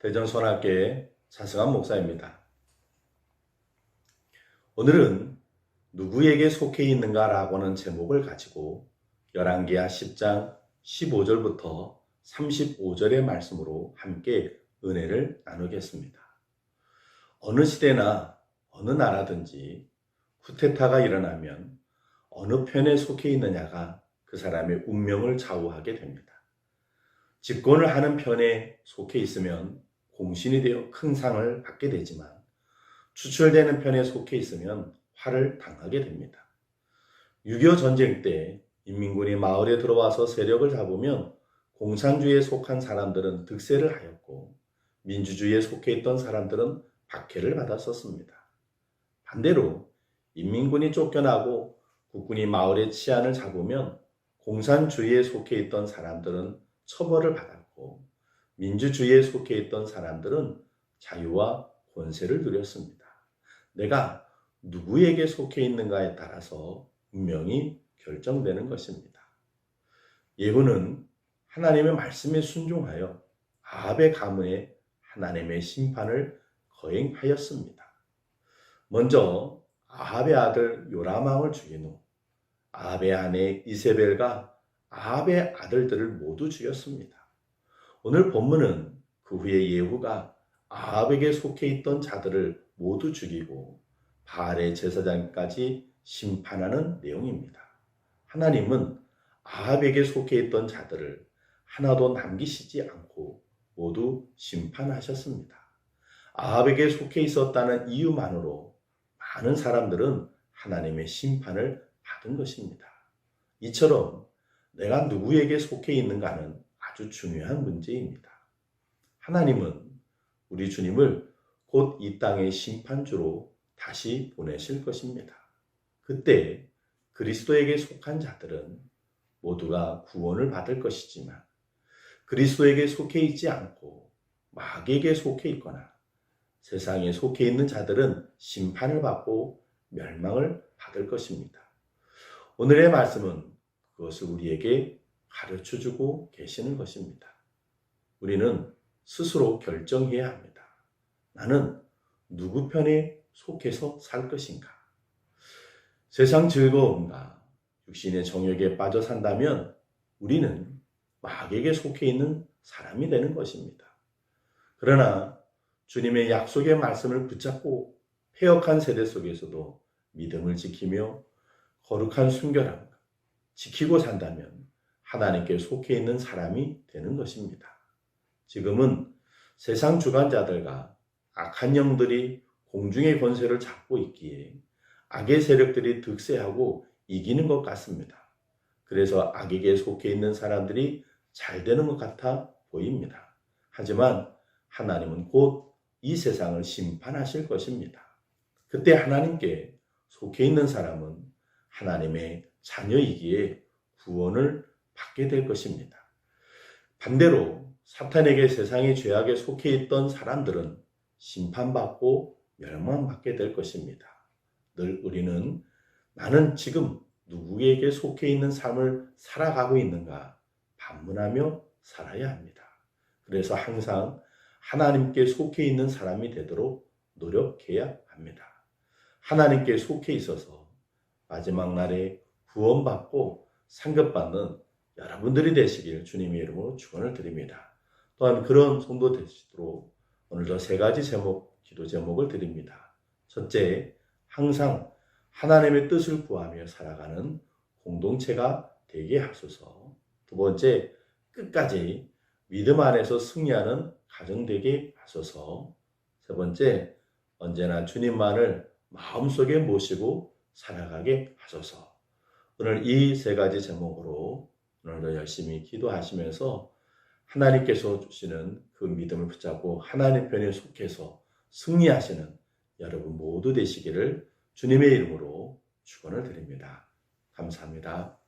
대전선악교회 차승환 목사입니다. 오늘은 누구에게 속해 있는가 라고는 제목을 가지고 열왕기하 10장 15절부터 35절의 말씀으로 함께 은혜를 나누겠습니다. 어느 시대나 어느 나라든지 쿠데타가 일어나면 어느 편에 속해 있느냐가 그 사람의 운명을 좌우하게 됩니다. 집권을 하는 편에 속해 있으면 공신이 되어 큰 상을 받게 되지만 추출되는 편에 속해 있으면 화를 당하게 됩니다. 6.25 전쟁 때 인민군이 마을에 들어와서 세력을 잡으면 공산주의에 속한 사람들은 득세를 하였고 민주주의에 속해 있던 사람들은 박해를 받았었습니다. 반대로 인민군이 쫓겨나고 국군이 마을의 치안을 잡으면 공산주의에 속해 있던 사람들은 처벌을 받았고 민주주의에 속해 있던 사람들은 자유와 권세를 누렸습니다. 내가 누구에게 속해 있는가에 따라서 운명이 결정되는 것입니다. 예후는 하나님의 말씀에 순종하여 아합의 가문에 하나님의 심판을 거행하였습니다. 먼저 아합의 아들 요람왕을 죽인 후 아합의 아내 이세벨과 아합의 아들들을 모두 죽였습니다. 오늘 본문은 그 후에 예후가 아합에게 속해 있던 자들을 모두 죽이고 바알의 제사장까지 심판하는 내용입니다. 하나님은 아합에게 속해 있던 자들을 하나도 남기시지 않고 모두 심판하셨습니다. 아합에게 속해 있었다는 이유만으로 많은 사람들은 하나님의 심판을 받은 것입니다. 이처럼 내가 누구에게 속해 있는가는 아주 중요한 문제입니다. 하나님은 우리 주님을 곧 이 땅의 심판주로 다시 보내실 것입니다. 그때 그리스도에게 속한 자들은 모두가 구원을 받을 것이지만 그리스도에게 속해 있지 않고 마귀에게 속해 있거나 세상에 속해 있는 자들은 심판을 받고 멸망을 받을 것입니다. 오늘의 말씀은 그것을 우리에게 가르쳐주고 계시는 것입니다. 우리는 스스로 결정해야 합니다. 나는 누구 편에 속해서 살 것인가? 세상 즐거움과 육신의 정욕에 빠져 산다면 우리는 마귀에게 속해 있는 사람이 되는 것입니다. 그러나 주님의 약속의 말씀을 붙잡고 패역한 세대 속에서도 믿음을 지키며 거룩한 순결함 지키고 산다면 하나님께 속해 있는 사람이 되는 것입니다. 지금은 세상 주관자들과 악한 영들이 공중의 권세를 잡고 있기에 악의 세력들이 득세하고 이기는 것 같습니다. 그래서 악에게 속해 있는 사람들이 잘 되는 것 같아 보입니다. 하지만 하나님은 곧 이 세상을 심판하실 것입니다. 그때 하나님께 속해 있는 사람은 하나님의 자녀이기에 구원을 받게 될 것입니다. 반대로 사탄에게 세상의 죄악에 속해 있던 사람들은 심판받고 멸망받게 될 것입니다. 늘 우리는 나는 지금 누구에게 속해 있는 삶을 살아가고 있는가 반문하며 살아야 합니다. 그래서 항상 하나님께 속해 있는 사람이 되도록 노력해야 합니다. 하나님께 속해 있어서 마지막 날에 구원받고 상급받는 여러분들이 되시길 주님의 이름으로 축원을 드립니다. 또한 그런 성도 되시도록 오늘도 세 가지 제목, 기도 제목을 드립니다. 첫째, 항상 하나님의 뜻을 구하며 살아가는 공동체가 되게 하소서. 두 번째, 끝까지 믿음 안에서 승리하는 가정 되게 하소서. 세 번째, 언제나 주님만을 마음속에 모시고 살아가게 하소서. 오늘 이 세 가지 제목으로 오늘도 열심히 기도하시면서 하나님께서 주시는 그 믿음을 붙잡고 하나님 편에 속해서 승리하시는 여러분 모두 되시기를 주님의 이름으로 축원을 드립니다. 감사합니다.